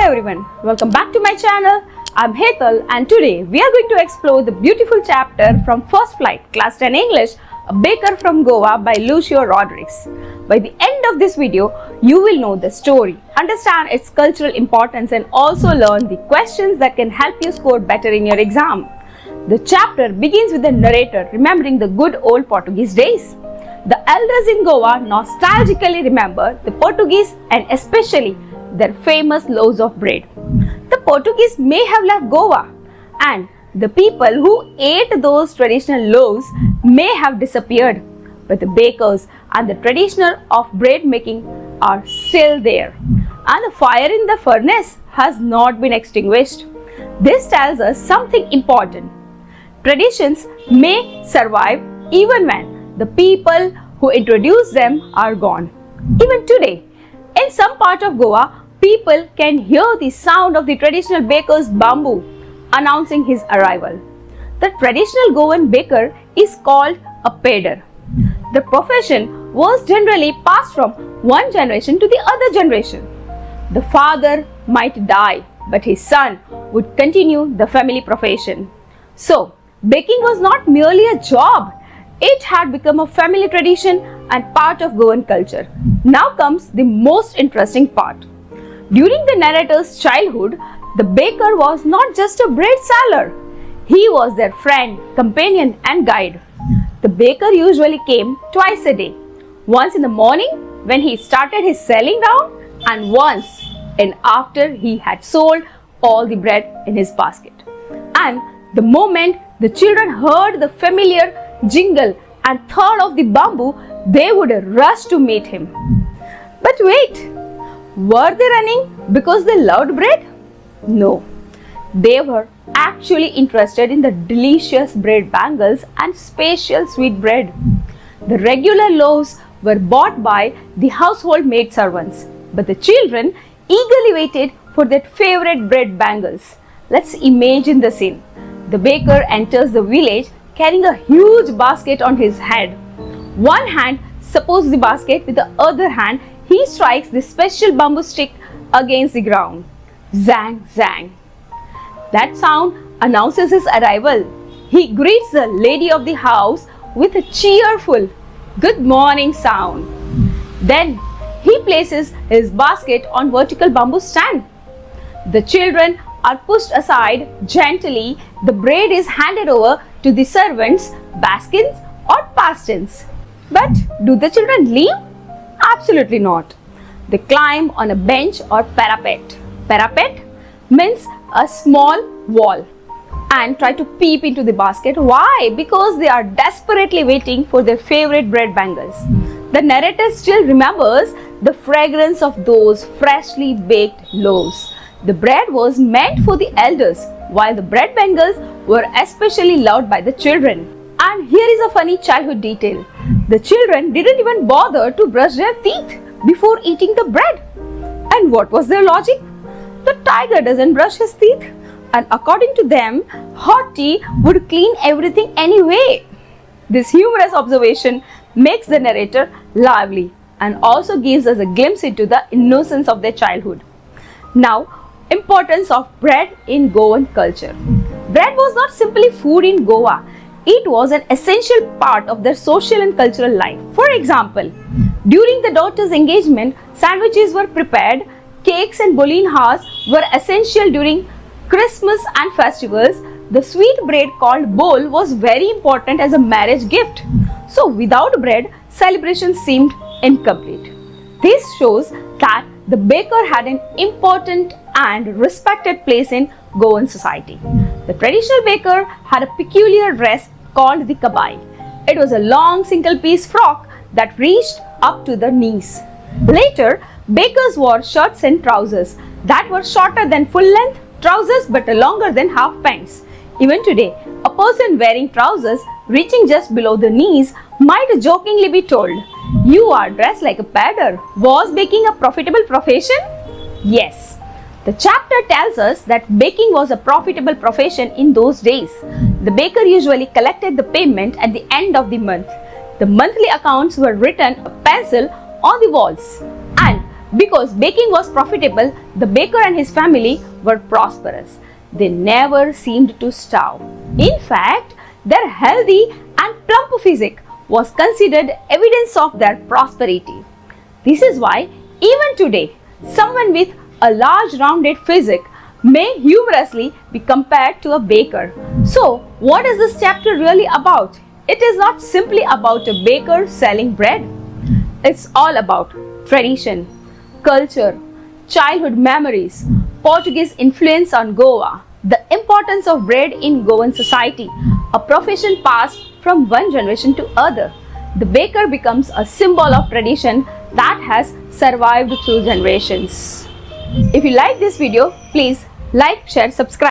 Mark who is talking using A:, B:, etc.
A: everyone, welcome back to my channel. I'm Hetal and today we are going to explore the beautiful chapter from First Flight, Class 10 English, A Baker from Goa by Lucio Rodriguez. By the end of this video, you will know the story, understand its cultural importance and also learn the questions that can help you score better in your exam. The chapter begins with the narrator remembering the good old Portuguese days. The elders in Goa nostalgically remember the Portuguese and especially their famous loaves of bread. The Portuguese may have left Goa and the people who ate those traditional loaves may have disappeared, but the bakers and the tradition of bread making are still there, and the fire in the furnace has not been extinguished. This tells us something important. Traditions may survive even when the people who introduced them are gone. Even today, in some part of Goa, people can hear the sound of the traditional baker's bamboo announcing his arrival. The traditional Goan baker is called a pedder. The profession was generally passed from one generation to the other generation. The father might die, but his son would continue the family profession. So, baking was not merely a job. It had become a family tradition and part of Goan culture. Now comes the most interesting part. During the narrator's childhood, the baker was not just a bread seller. He was their friend, companion and guide. The baker usually came twice a day. Once in the morning when he started his selling round and once after he had sold all the bread in his basket. And the moment the children heard the familiar jingle and thought of the bamboo, they would rush to meet him. But wait, were they running because they loved bread? No, they were actually interested in the delicious bread bangles and special sweet bread. The regular loaves were bought by the household maid servants, but the children eagerly waited for their favorite bread bangles. Let's imagine the scene. The baker enters the village carrying a huge basket on his head. One hand supports the basket, with the other hand he strikes the special bamboo stick against the ground. Zang, zang. That sound announces his arrival. He greets the lady of the house with a cheerful "Good morning" sound. Then he places his basket on vertical bamboo stand. The children are pushed aside gently. The bread is handed over to the servants, baskins or pastins. But do the children leave? Absolutely not. They climb on a bench or parapet. Parapet means a small wall and try to peep into the basket. Why? Because they are desperately waiting for their favorite bread bangles. The narrator still remembers the fragrance of those freshly baked loaves. The bread was meant for the elders, while the bread bangles were especially loved by the children. And here is a funny childhood detail. The children didn't even bother to brush their teeth before eating the bread. And what was their logic? The tiger doesn't brush his teeth, and according to them, hot tea would clean everything anyway. This humorous observation makes the narrator lively and also gives us a glimpse into the innocence of their childhood. Now, importance of bread in Goan culture. Bread was not simply food in Goa. It was an essential part of their social and cultural life. For example, during the daughter's engagement, sandwiches were prepared. Cakes and bolinhas were essential during Christmas and festivals. The sweet bread called bol was very important as a marriage gift. So without bread, celebrations seemed incomplete. This shows that the baker had an important and respected place in Goan society. The traditional baker had a peculiar dress called the kabai. It was a long single-piece frock that reached up to the knees. Later, bakers wore shirts and trousers that were shorter than full-length trousers but longer than half pants. Even today, a person wearing trousers reaching just below the knees might jokingly be told, "You are dressed like a pedder." Was baking a profitable profession? Yes. The chapter tells us that baking was a profitable profession in those days. The baker usually collected the payment at the end of the month. The monthly accounts were written with a pencil on the walls. And because baking was profitable, the baker and his family were prosperous. They never seemed to starve. In fact, their healthy and plump physique was considered evidence of their prosperity. This is why, even today, someone with a large rounded physique may humorously be compared to a baker. So, what is this chapter really about? It is not simply about a baker selling bread. It's all about tradition, culture, childhood memories, Portuguese influence on Goa, the importance of bread in Goan society, a profession passed from one generation to other. The baker becomes a symbol of tradition that has survived through generations. If you like this video, please like, share, subscribe.